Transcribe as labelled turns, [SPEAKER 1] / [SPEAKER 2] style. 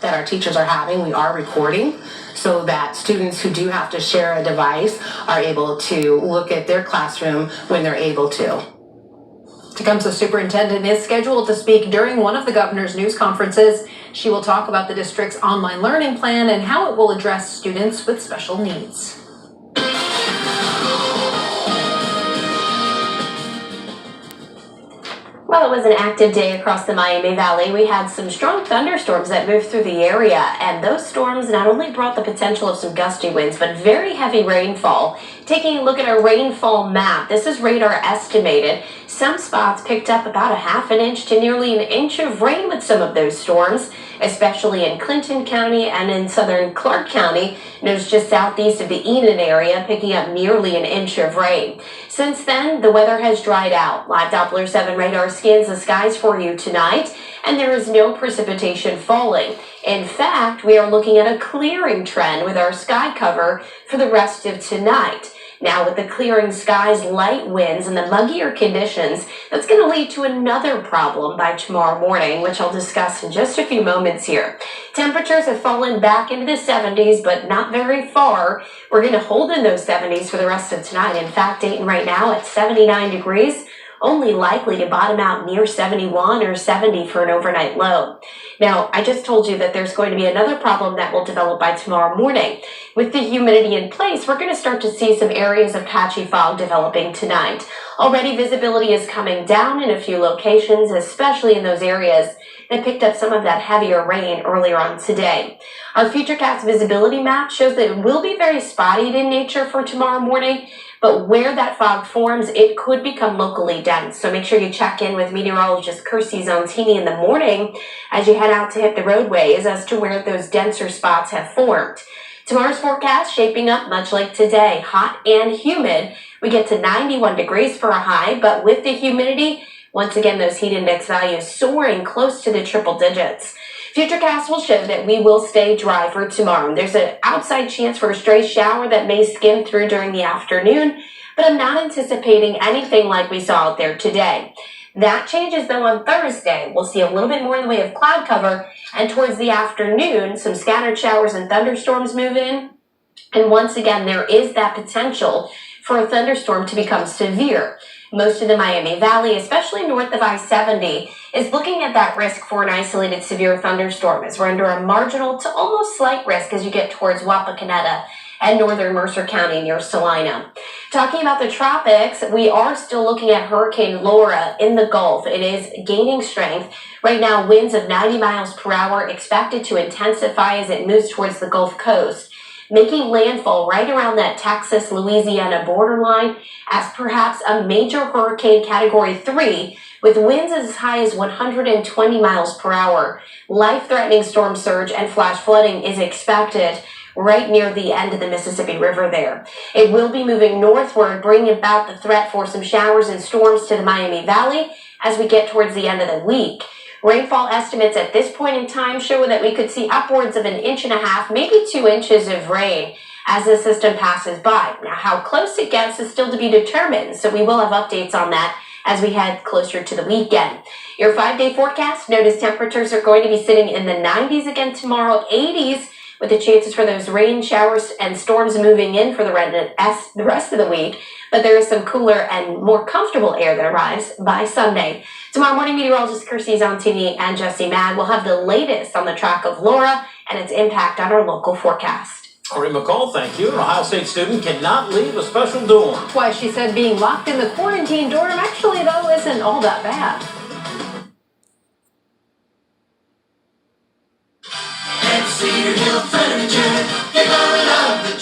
[SPEAKER 1] that our teachers are having, we are recording so that students who do have to share a device are able to look at their classroom when they're able to.
[SPEAKER 2] Tecumseh Superintendent is scheduled to speak during one of the governor's news conferences. She will talk about the district's online learning plan and how it will address students with special needs.
[SPEAKER 3] Well, it was an active day across the Miami Valley. We had some strong thunderstorms that moved through the area, and those storms not only brought the potential of some gusty winds, but very heavy rainfall. Taking a look at our rainfall map, this is radar estimated. Some spots picked up about a half an inch to nearly an inch of rain with some of those storms, especially in Clinton County and in southern Clark County. Knows just southeast of the Enid area, picking up nearly an inch of rain. Since then, the weather has dried out. Live Doppler 7 radar scans the skies for you tonight, and there is no precipitation falling. In fact, we are looking at a clearing trend with our sky cover for the rest of tonight. Now, with the clearing skies, light winds, and the muggier conditions, that's going to lead to another problem by tomorrow morning, which I'll discuss in just a few moments here. Temperatures have fallen back into the 70s, but not very far. We're going to hold in those 70s for the rest of tonight. In fact, Dayton right now at 79 degrees. Only likely to bottom out near 71 or 70 for an overnight low. Now, I just told you that there's going to be another problem that will develop by tomorrow morning. With the humidity in place, we're going to start to see some areas of patchy fog developing tonight. Already visibility is coming down in a few locations, especially in those areas that picked up some of that heavier rain earlier on today. Our Futurecast visibility map shows that it will be very spotty in nature for tomorrow morning, but where that fog forms, it could become locally dense. So make sure you check in with meteorologist Kirsty Zontini in the morning as you head out to hit the roadways as to where those denser spots have formed. Tomorrow's forecast shaping up much like today, hot and humid. We get to 91 degrees for a high, but with the humidity, once again, those heat index values soaring close to the triple digits. Futurecast will show that we will stay dry for tomorrow. There's an outside chance for a stray shower that may skim through during the afternoon, but I'm not anticipating anything like we saw out there today. That changes though on Thursday. We'll see a little bit more in the way of cloud cover, and towards the afternoon, some scattered showers and thunderstorms move in. And once again, there is that potential for a thunderstorm to become severe. Most of the Miami Valley, especially north of I-70, is looking at that risk for an isolated severe thunderstorm as we're under a marginal to almost slight risk as you get towards Wapakoneta and northern Mercer County near Salina. Talking about the tropics, we are still looking at Hurricane Laura in the Gulf. It is gaining strength. Right now, winds of 90 miles per hour expected to intensify as it moves towards the Gulf Coast, making landfall right around that Texas-Louisiana borderline as perhaps a major hurricane category 3 with winds as high as 120 miles per hour. Life-threatening storm surge and flash flooding is expected right near the end of the Mississippi River there. It will be moving northward, bringing about the threat for some showers and storms to the Miami Valley as we get towards the end of the week. Rainfall estimates at this point in time show that we could see upwards of 1.5 inches, maybe 2 inches of rain as the system passes by. Now, how close it gets is still to be determined, so we will have updates on that as we head closer to the weekend. Your 5-day forecast, notice temperatures are going to be sitting in the 90s again tomorrow, 80s, with the chances for those rain showers and storms moving in for the rest of the week. But there is some cooler and more comfortable air that arrives by Sunday. Tomorrow morning, meteorologist Kirsty Zontini and Jesse Mag will have the latest on the track of Laura and its impact on our local forecast.
[SPEAKER 4] All right, McCall, thank you. An Ohio State student cannot leave a special dorm.
[SPEAKER 2] Why, she said being locked in the quarantine dorm actually, though, isn't all that bad.
[SPEAKER 5] Cedar Hill Furniture, you're gonna love the